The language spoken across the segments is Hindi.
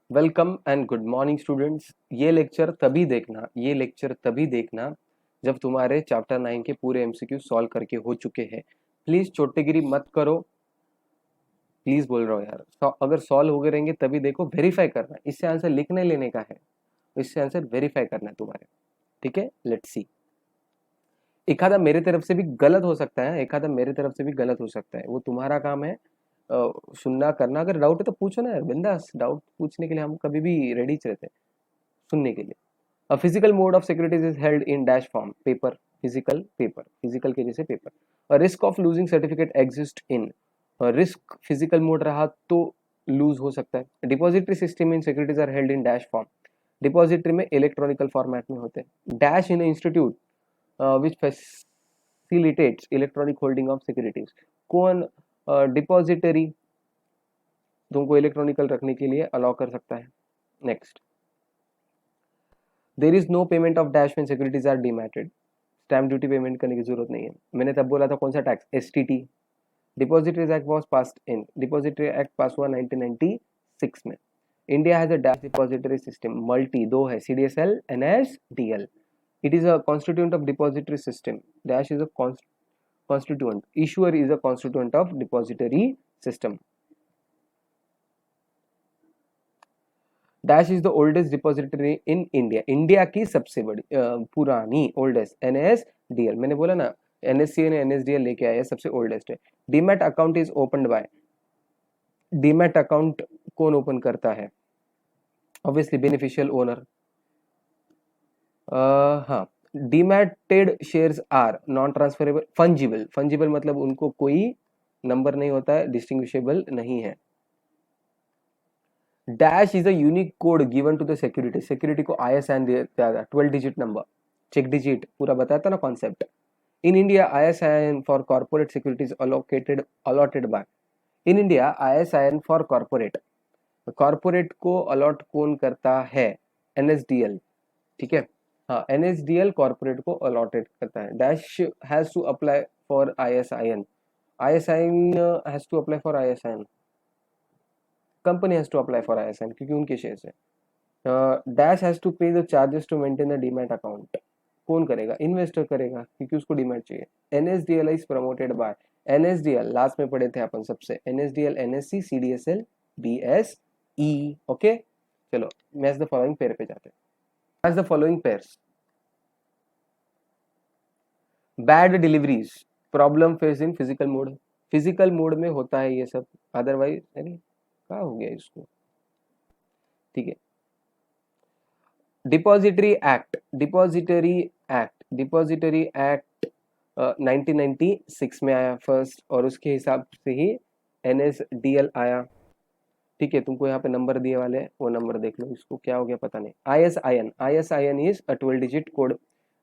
Welcome and good morning students. ये लेक्चर तभी देखना जब तुम्हारे चैप्टर 9 के पूरे एमसीक्यू सॉल्व करके हो चुके हैं। प्लीज चोटेगिरी मत करो, प्लीज बोल रहा हूँ यार। अगर सॉल्व हो गए रहेंगे तभी देखो, वेरीफाई करना। इससे आंसर लिखने लेने का है, इससे आंसर वेरीफाई करना है तुम्हारे। ठीक है, लेट्स सी। एक आधा मेरे तरफ से भी गलत हो सकता है, एक आधा मेरे तरफ से भी गलत हो सकता है, वो तुम्हारा काम है सुनना करना। अगर डाउट है तो पूछो ना यार, बिंदास। डाउट पूछने के लिए हम कभी भी रेडी रहते हैं, सुनने के लिए। A physical mode of securities is held in dash form, paper, physical के जैसे paper. A risk of losing certificate exists in, risk physical mode रहा तो lose हो सकता है। Depository system in securities are held in dash form. Depository में electronical format में होते हैं। Dash in institute which facilitates electronic holding of securities. कौन depository तुमको electronical रखने के लिए allow कर सकता है? Next. There is no payment of dash when securities are demated. Stamp duty payment करने की जरूरत नहीं है। मैंने तब बोला था कौन सा tax, STT. Depositories act was passed in, depository act पास हुआ 1996 में। India has a dash depository system, multi दो है, CDSL, NSDL. It is a constituent of depository system. Dash is a constituent, issuer is a constituent of depository system. Dash is the oldest depository in India, India की सबसे बड़ी पुरानी ओल्डेस्ट। एनएसडीएल मैंने बोला ना, एनएससी ने एनएसडीएल लेके आया, सबसे ओल्डेस्ट है। Demat account is opened by, demat account कौन ओपन करता है? Obviously beneficial owner. हाँ, demated shares are non transferable, fungible. Fungible मतलब उनको कोई नंबर नहीं होता है, डिस्टिंग्विशेबल नहीं है। Dash is a unique code given to the security, security को ISIN दिया था, 12 डिजिट नंबर, चेक डिजिट पूरा बताया था ना concept. In India ISIN for corporate securities allotted by, in India ISIN for corporate, corporate को अलॉट कौन करता है? NSDL। ठीक है, हाँ, NSDL कॉर्पोरेट को अलॉटेड करता है। Dash has to apply for ISIN, ISIN has to apply for ISIN, company has to apply for ISIN क्योंकि उनके शेयर्स है। Dash has to pay the charges to maintain the demat account, कौन करेगा? इन्वेस्टर करेगा क्योंकि उसको डीमैट चाहिए। NSDL is promoted by, NSDL last में पढ़े थे अपन सबसे, NSDL, NSC, CDSL, BSE. Okay, चलो मैच द फॉलोइंग पेयर पे जाते हैं। Match the following pairs. Bad deliveries, problem face in physical mode, physical mode में होता है ये सब, अदरवाइज अरे क्या हो गया इसको? ठीक है। Depository act, depository act, depository act 1996 में आया फर्स्ट, और उसके हिसाब से ही NSDL आया। ठीक है, तुमको यहाँ पे नंबर दिए वाले हैं, वो नंबर देख लो, इसको क्या हो गया पता नहीं। ISIN, ISIN is a 12 digit code.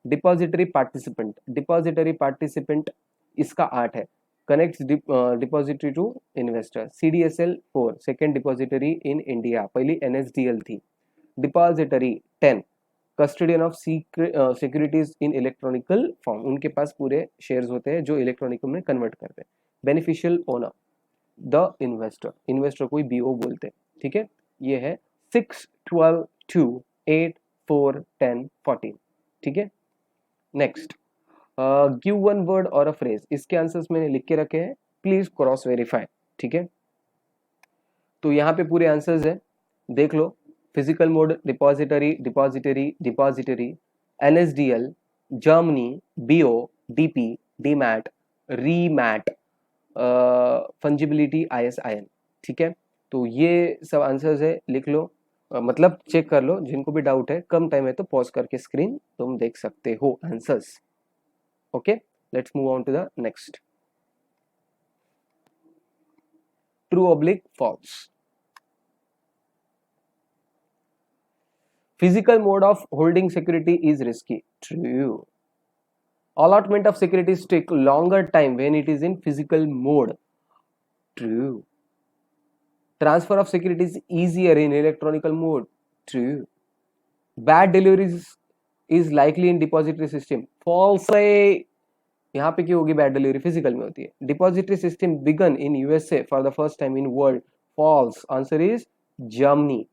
Depository participant, depository participant इसका 8 है, connects depository to investor. CDSL 4, second depository in India, पहली NSDL थी। Depository 10, custodian of securities in electronical form, उनके पास पूरे शेयर्स होते हैं जो इलेक्ट्रॉनिक में कन्वर्ट करते हैं। Beneficial owner the investor, investor को बीओ बोलते हैं। ठीक है, ये है 6, 12, 2, 8, 4, 10, 14। ठीक है, नेक्स्ट। गिव वन वर्ड और अ फ्रेज, इसके आंसर्स मैंने लिख के रखे हैं, प्लीज क्रॉस वेरीफाई। ठीक है, तो यहाँ पे पूरे आंसर्स है, देख लो। Physical mode, depository, depository, depository, NSDL, Germany, BO, DP, demat, remat, fungibility, ISIN। ठीक है, तो ये सब आंसर्स है, लिख लो। मतलब चेक कर लो, जिनको भी डाउट है, कम टाइम है तो पॉज करके स्क्रीन तुम देख सकते हो answers. Okay, let's move on to the next. True oblique false. Physical mode of holding security is risky. True. Allotment of securities take longer time when it is in physical mode. True. Transfer of securities easier in electronical mode. True. Bad deliveries is likely in depository system. False है। यहाँ पे क्यों होगी बैड डिलीवरी? फिजिकल में होती है। Depository system began in USA for the first time in world. False, answer is Germany.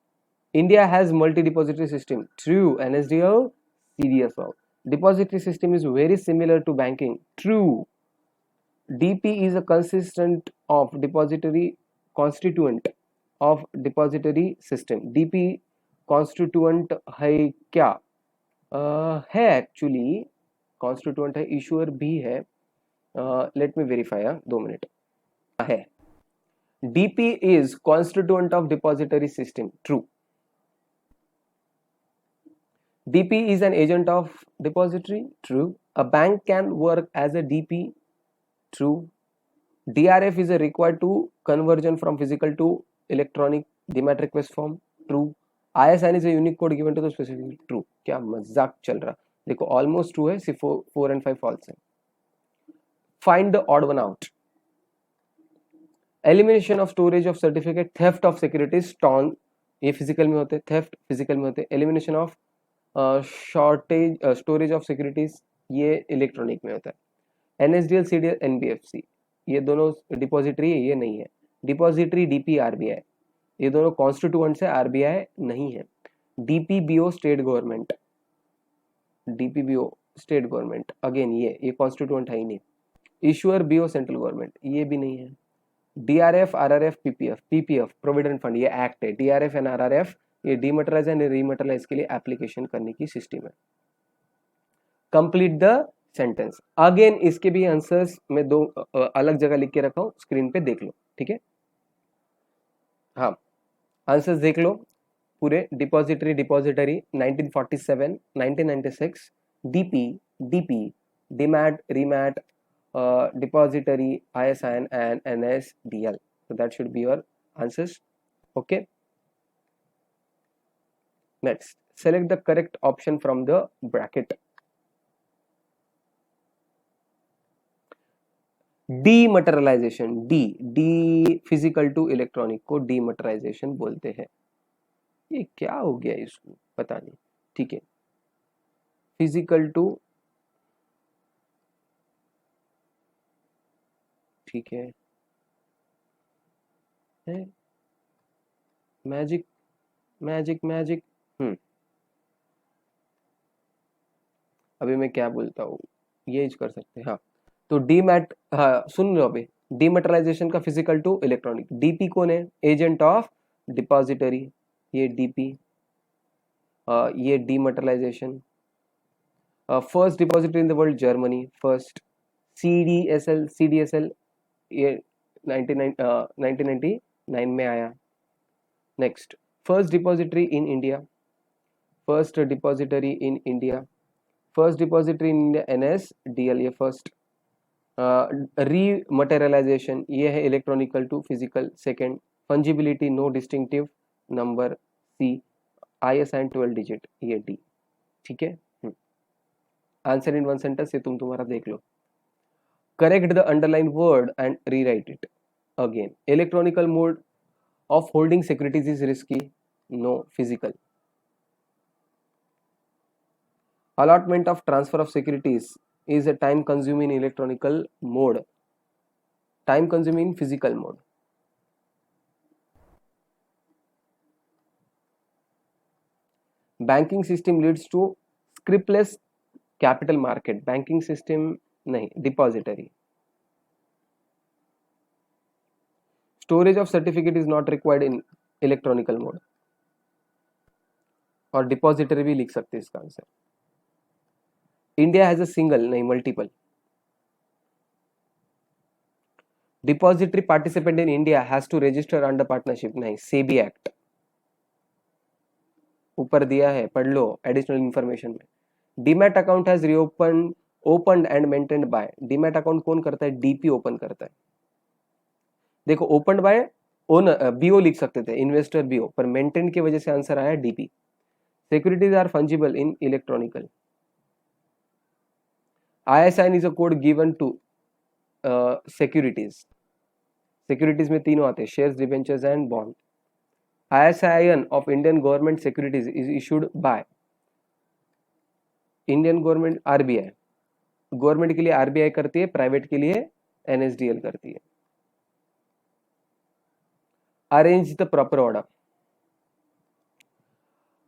India has multi-depository system. True. NSDL, CDSL. Depository system is very similar to banking. True. DP is a constituent of depository system. DP constituent है क्या? है actually constituent है, issuer भी है. Let me verify. 2 minutes. है. DP is constituent of depository system. True. DP is an agent of depository. True. A bank can work as a DP. True. DRF is a required to conversion from physical to electronic DMAT request form. True. ISIN is a unique code given to the specific. True. क्या मजाक चल रहा? देखो almost true है, सिर्फ 4 and 5 false है. Find the odd one out. Elimination of storage of certificate, theft of securities, stolen, ये physical में होते, theft physical में होते, elimination of storage of securities ये इलेक्ट्रॉनिक में होता है. NSDL, CDL, NBFC ये दोनों डिपॉजिटरी है, ये नहीं है. डिपॉजिटरी DP RBI ये दोनों कॉन्स्टिट्यूएंट्स है, RBI नहीं है. DPBO state government, DPBO state government again ये कॉन्स्टिट्यूएंट है ही नहीं. इशुअर BO सेंट्रल गवर्नमेंट ये भी नहीं है. DRF, RRF, PPF provident fund ये एक्ट है. DRF एंड RRF ये डीमटेरियलाइज एंड रीमटेरियलाइज के लिए एप्लीकेशन करने की सिस्टम है. Complete the sentence. अगेन इसके भी आंसर्स मैं 2 अलग जगह लिख के रखा हूं, स्क्रीन पे देख लो. ठीक है, हाँ आंसर्स देख लो पूरे. Depository 1947, 1996, DP, DMAT, REMAT, depository, ISIN and NSDL. So that should be your answers. Okay. Next, select the correct option from the bracket. Dematerialisation, de physical to electronic को डीमटेरियलाइजेशन बोलते हैं. ये क्या हो गया इसको पता नहीं. ठीक है, फिजिकल टू, ठीक है, मैजिक मैजिक मैजिक. अभी मैं क्या बोलता हूँ, ये कर सकते हैं. हाँ तो डीमैट, हाँ सुन लो अभी. डीमटेरियलाइजेशन का फिजिकल टू इलेक्ट्रॉनिक. डीपी कौन है? एजेंट ऑफ डिपॉजिटरी, ये डीपी. ये dematerialisation. First depository in the world Germany, first. CDSL ये 1999 में आया. Next, first depository in India, first depository in India, first depository in India NSDL ये फर्स्ट. रीमटेरियलाइजेशन ये है electronical to physical, second. Fungibility no distinctive number, C. ISIN 12 digit ये D. ठीक है, आंसर इन 1 सेंटेंस ये तुम्हारा देख लो. Correct the underline word and rewrite it again. Electronical mode of holding securities is risky, no. Physical. Allotment of transfer of securities is a time consuming in electronical mode, time consuming in physical mode. Banking system leads to scriptless capital market, banking system नहीं, depository. Storage of certificate is not required in electronical mode. और depository भी लिख सकते हैं इसका answer. India has a single, नहीं multiple. Depository participant in India has to register under partnership, नहीं. SEBI Act ऊपर दिया है, पढ़ लो एडिशनल इंफॉर्मेशन में. Demat account has opened and maintained by. Demat account कौन करता है? DP ओपन करता है. देखो ओपनड बाय ओनर, BO लिख सकते थे, इन्वेस्टर BO, पर मेंटेन्ड की वजह से आंसर आया DP. Securities are fungible in electronical. ISIN is a code given to securities. Securities में तीनों आते हैं, shares, debentures and bond. ISIN of Indian government securities is issued by Indian government, RBI. Government के लिए RBI करती है, प्राइवेट के लिए NSDL करती है. Arrange the proper order.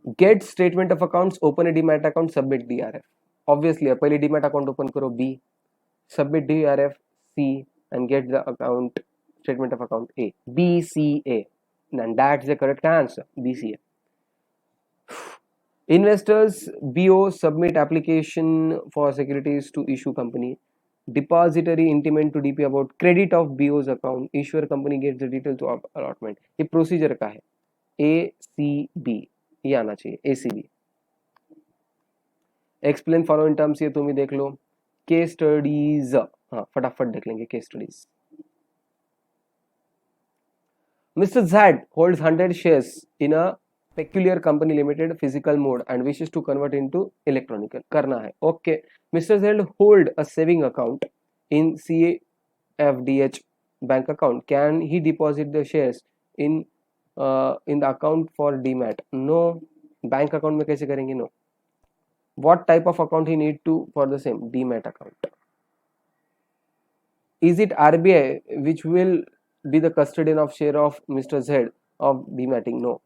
Get statement of accounts, open a demat account, submit DRF. Obviously पहले डीमैट अकाउंट ओपन करो, B. Submit DRF, C. And get the account statement of account, A. BCA. And that's the correct answer, BCA. Investors BO submit application for securities to issue company. Depository intimate to DP about credit of BO's account. Issuer company gets the detail to allotment. ये प्रोसीजर का है. ACB ये आना चाहिए, ACB. एक्सप्लेन फॉलोइंग टर्म्स, ये तुम ही देख लो. केस स्टडीज, हाँ फटाफट देख लेंगे case studies. Mr. Z holds 100 shares in a peculiar company limited physical mode and wishes to convert into electronic. करना है. Okay. Mr. Z hold a saving account in CFDH bank account. Can he deposit the shares in the account for DMAT? No. Bank account में कैसे करेंगे? No. What type of account he need to for the same? DMAT account. Is it RBI which will be the custodian of share of Mr. Z of dematting? No.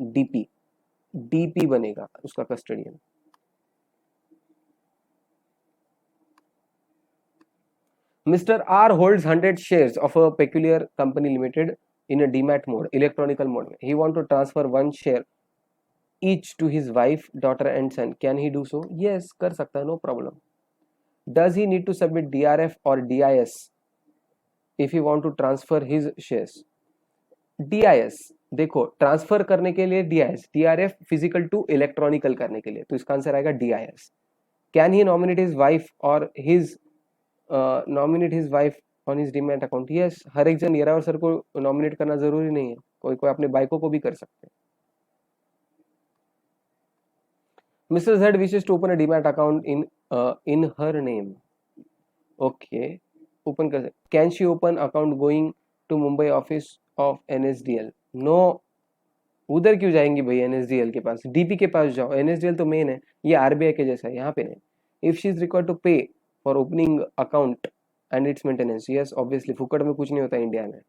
DP बनेगा उसका custodian. Mr. R holds 100 shares of a peculiar company limited in a demat mode, electronical mode. He want to transfer one share each to his wife, daughter and son. Can he do so? Yes, कर सकता है, no problem. Does he need to submit DRF or DIS if he want to transfer his shares? DIS. देखो ट्रांसफर करने के लिए DIS, DRF physical to electronical करने के लिए, तो इसका आंसर आएगा DIS. Can he nominate his wife और his on his demat account? Yes. हर एक जन येरावर सर को नॉमिनेट करना जरूरी नहीं है, कोई कोई अपने बाइकों को भी कर सकते हैं. Mister Z wishes to open a demat account in her name. Okay, open कर सकते. Can she open account going to Mumbai office of NSDL? No. उधर क्यों जाएंगी भाई NSDL के पास? DP के पास जाओ. NSDL तो मेन है, ये RBI के जैसा है, यहाँ पे नहीं. If she is required to pay for opening account and its maintenance, yes obviously फुकट में कुछ नहीं होता इंडिया में,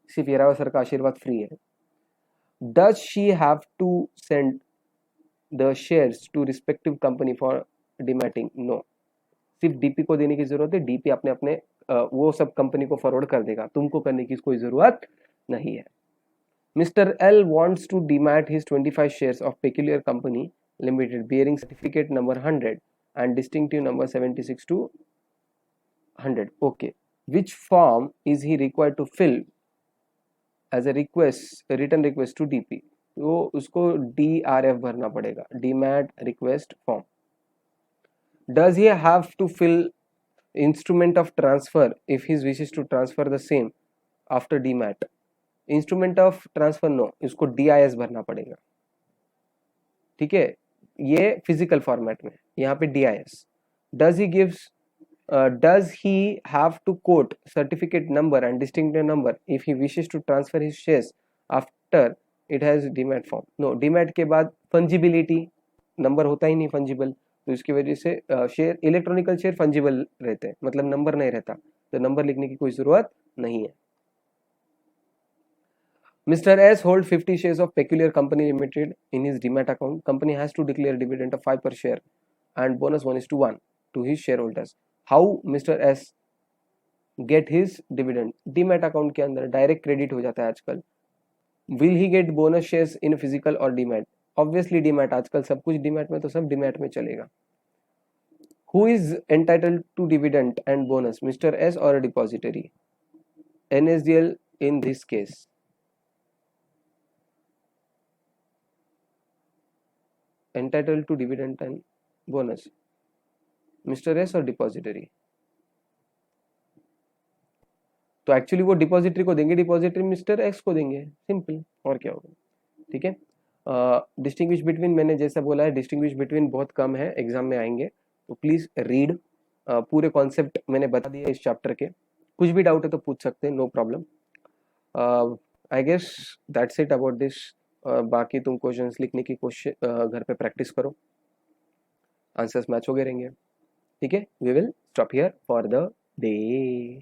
सिर्फ येरावा सर का आशीर्वाद फ्री है. Does she have to send the shares to respective company for demating? No. सिर्फ DP को देने की जरूरत है. DP अपने अपने वो सब कंपनी को फॉरवर्ड कर देगा, तुमको करने की कोई जरूरत नहीं है. Mr. L wants to demat his 25 shares of peculiar company limited bearing certificate number 100 and distinctive number 76 to 100. Okay. Which form is he required to fill as a request, a written request to DP? तो उसको DRF भरना पड़ेगा, demat request form. Does he have to fill instrument of transfer if he wishes to transfer the same after demat? Instrument of transfer no, इसको DIS भरना पड़ेगा. ठीक है, ये फिजिकल फॉर्मेट में, यहाँ पे DIS. Does he have to quote certificate number and distinctive number if he wishes to transfer his shares after it has demat form? No. Demat के बाद फंजिबिलिटी नंबर होता ही नहीं फंजिबल, तो इसकी वजह से शेयर, इलेक्ट्रॉनिकल शेयर फंजिबल रहते हैं, मतलब नंबर नहीं रहता, तो नंबर लिखने की कोई जरूरत नहीं है. Mr. S holds 50 shares of peculiar company limited in his demat account. Company has to declare dividend of 5 per share and bonus 1:1 to his shareholders. How Mr. S get his dividend? demat account के अंदर डायरेक्ट क्रेडिट हो जाता है आजकल. Will he get bonus shares in physical or demat? Obviously demat, आजकल सब कुछ demat में, तो सब demat में चलेगा. Who is entitled to dividend and bonus, Mr. S or a depository? NSDL in this case. entitled to dividend and bonus, Mr. S और डिपॉजिटरी? तो एक्चुअली वो डिपॉजिटरी को देंगे, डिपॉजिटरी मिस्टर एक्स को देंगे, सिंपल, और क्या होगा. ठीक है. डिस्टिंग्विश बिटवीन, मैंने जैसा बोला है डिस्टिंग्विश बिटवीन बहुत कम है, एग्जाम में आएंगे, तो प्लीज रीड. पूरे कॉन्सेप्ट मैंने बता दिया इस चैप्टर के. कुछ भी डाउट है तो पूछ सकते हैं, no problem. I guess that's it about this. बाकी तुम क्वेश्चंस लिखने की कोशिश घर पे प्रैक्टिस करो, आंसर्स मैच हो गए रहेंगे. ठीक है, we will stop here for the day.